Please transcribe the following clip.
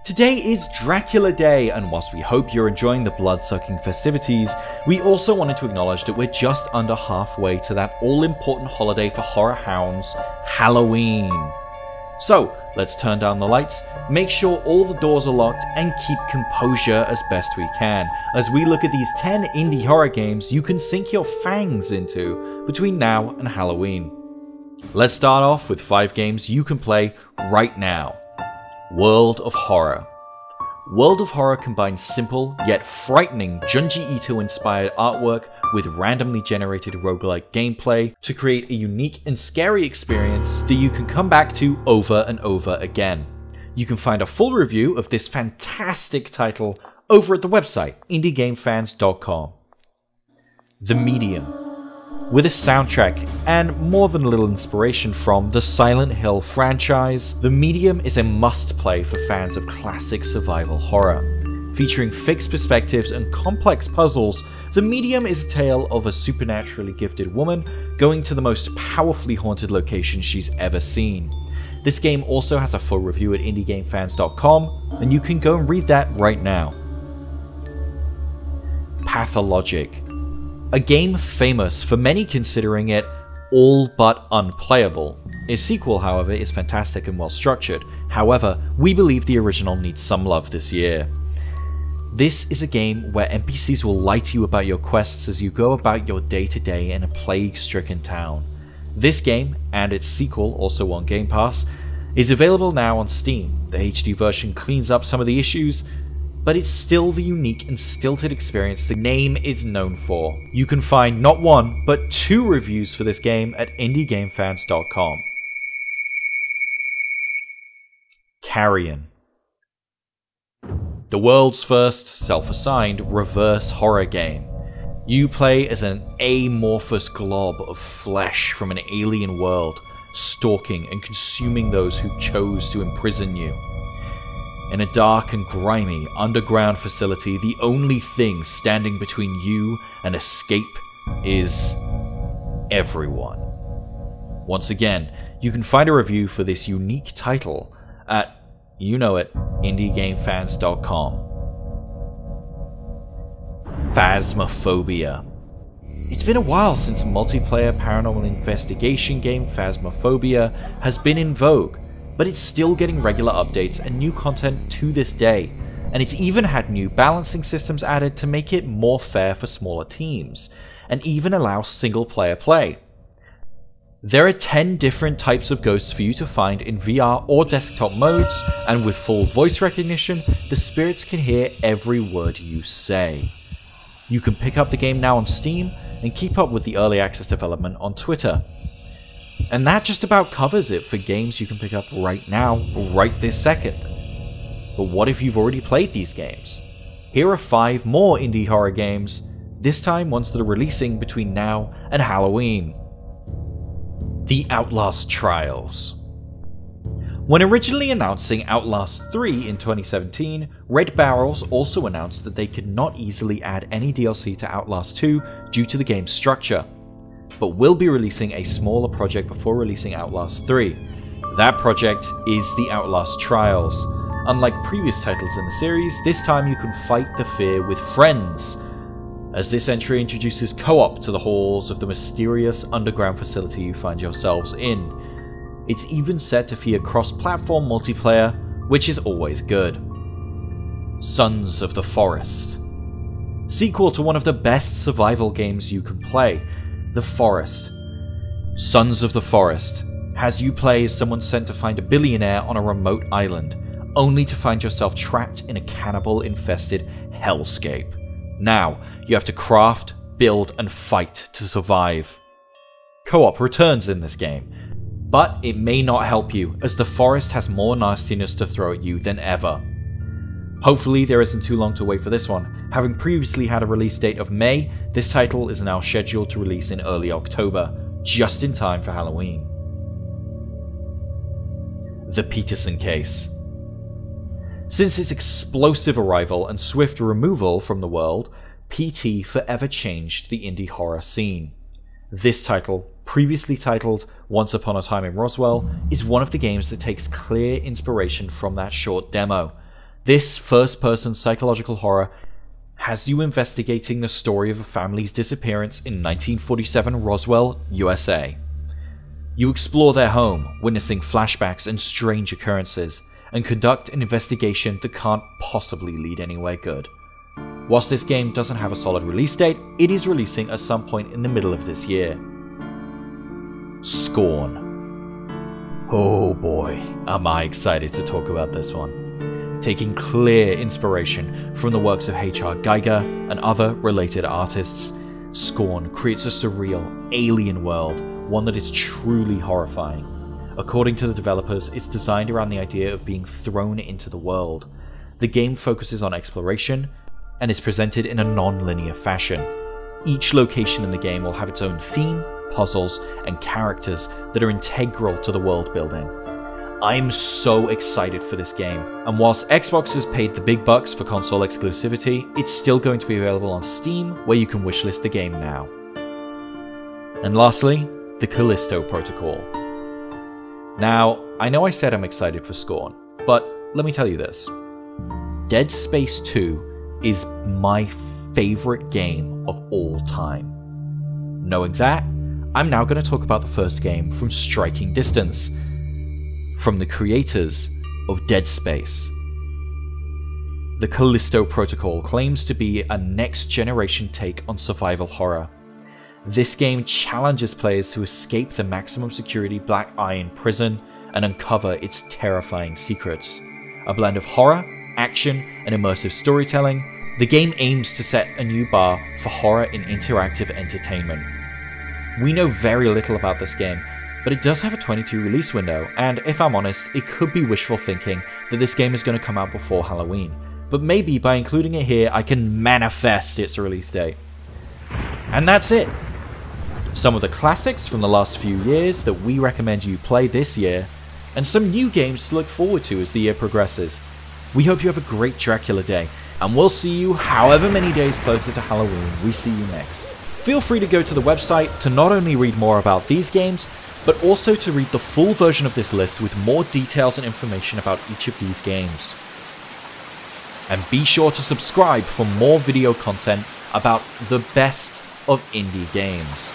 Today is Dracula Day, and whilst we hope you're enjoying the blood-sucking festivities, we also wanted to acknowledge that we're just under halfway to that all-important holiday for horror hounds, Halloween. So, let's turn down the lights, make sure all the doors are locked, and keep composure as best we can, as we look at these 10 indie horror games you can sink your fangs into between now and Halloween. Let's start off with 5 games you can play right now. World of Horror. World of Horror combines simple yet frightening Junji Ito inspired artwork with randomly generated roguelike gameplay to create a unique and scary experience that you can come back to over and over again. You can find a full review of this fantastic title over at the website indiegamefans.com. The Medium. With a soundtrack and more than a little inspiration from the Silent Hill franchise, The Medium is a must-play for fans of classic survival horror. Featuring fixed perspectives and complex puzzles, The Medium is a tale of a supernaturally gifted woman going to the most powerfully haunted location she's ever seen. This game also has a full review at indiegamefans.com, and you can go and read that right now. Pathologic. A game famous for many considering it all but unplayable. Its sequel, however, is fantastic and well structured. However, we believe the original needs some love this year. This is a game where NPCs will lie to you about your quests as you go about your day-to-day in a plague-stricken town. This game, and its sequel, also on Game Pass, is available now on Steam. The HD version cleans up some of the issues, but it's still the unique and stilted experience the name is known for. You can find not 1, but 2 reviews for this game at indiegamefans.com. Carrion. The world's first self-assigned reverse horror game. You play as an amorphous glob of flesh from an alien world, stalking and consuming those who chose to imprison you. In a dark and grimy underground facility, the only thing standing between you and escape is everyone. Once again, you can find a review for this unique title at, you know it, indiegamefans.com. Phasmophobia. It's been a while since multiplayer paranormal investigation game Phasmophobia has been in vogue, but it's still getting regular updates and new content to this day, and it's even had new balancing systems added to make it more fair for smaller teams, and even allow single-player play. There are 10 different types of ghosts for you to find in VR or desktop modes, and with full voice recognition, the spirits can hear every word you say. You can pick up the game now on Steam, and keep up with the early access development on Twitter. And that just about covers it for games you can pick up right now, right this second. But what if you've already played these games? Here are 5 more indie horror games, this time ones that are releasing between now and Halloween. The Outlast Trials. When originally announcing Outlast 3 in 2017, Red Barrels also announced that they could not easily add any DLC to Outlast 2 due to the game's structure, but will be releasing a smaller project before releasing Outlast 3. That project is the Outlast Trials. Unlike previous titles in the series, this time you can fight the fear with friends, as this entry introduces co-op to the halls of the mysterious underground facility you find yourselves in. It's even set to feature cross-platform multiplayer, which is always good. Sons of the Forest. Sequel to one of the best survival games you can play, The Forest. Sons of the Forest has you play as someone sent to find a billionaire on a remote island, only to find yourself trapped in a cannibal-infested hellscape. Now, you have to craft, build, and fight to survive. Co-op returns in this game, but it may not help you, as the forest has more nastiness to throw at you than ever. Hopefully there isn't too long to wait for this one. Having previously had a release date of May, this title is now scheduled to release in early October, just in time for Halloween. The Peterson Case. Since its explosive arrival and swift removal from the world, PT forever changed the indie horror scene. This title, previously titled Once Upon a Time in Roswell, is one of the games that takes clear inspiration from that short demo. This first-person psychological horror has you investigating the story of a family's disappearance in 1947 Roswell, USA. You explore their home, witnessing flashbacks and strange occurrences, and conduct an investigation that can't possibly lead anywhere good. Whilst this game doesn't have a solid release date, it is releasing at some point in the middle of this year. Scorn. Oh boy, am I excited to talk about this one. Taking clear inspiration from the works of H.R. Giger and other related artists, Scorn creates a surreal, alien world, one that is truly horrifying. According to the developers, it's designed around the idea of being thrown into the world. The game focuses on exploration, and is presented in a non-linear fashion. Each location in the game will have its own theme, puzzles, and characters that are integral to the world building. I'm so excited for this game, and whilst Xbox has paid the big bucks for console exclusivity, it's still going to be available on Steam, where you can wishlist the game now. And lastly, the Callisto Protocol. Now, I know I said I'm excited for Scorn, but let me tell you this. Dead Space 2 is my favorite game of all time. Knowing that, I'm now going to talk about the first game from striking distance, from the creators of Dead Space. The Callisto Protocol claims to be a next-generation take on survival horror. This game challenges players to escape the maximum security Black Iron prison and uncover its terrifying secrets. A blend of horror, action, and immersive storytelling, the game aims to set a new bar for horror in interactive entertainment. We know very little about this game, but it does have a 2022 release window, and if I'm honest, it could be wishful thinking that this game is going to come out before Halloween, but maybe by including it here I can manifest its release date. And that's it! Some of the classics from the last few years that we recommend you play this year, and some new games to look forward to as the year progresses. We hope you have a great Dracula day, and we'll see you however many days closer to Halloween we see you next. Feel free to go to the website to not only read more about these games, but also to read the full version of this list with more details and information about each of these games. And be sure to subscribe for more video content about the best of indie games.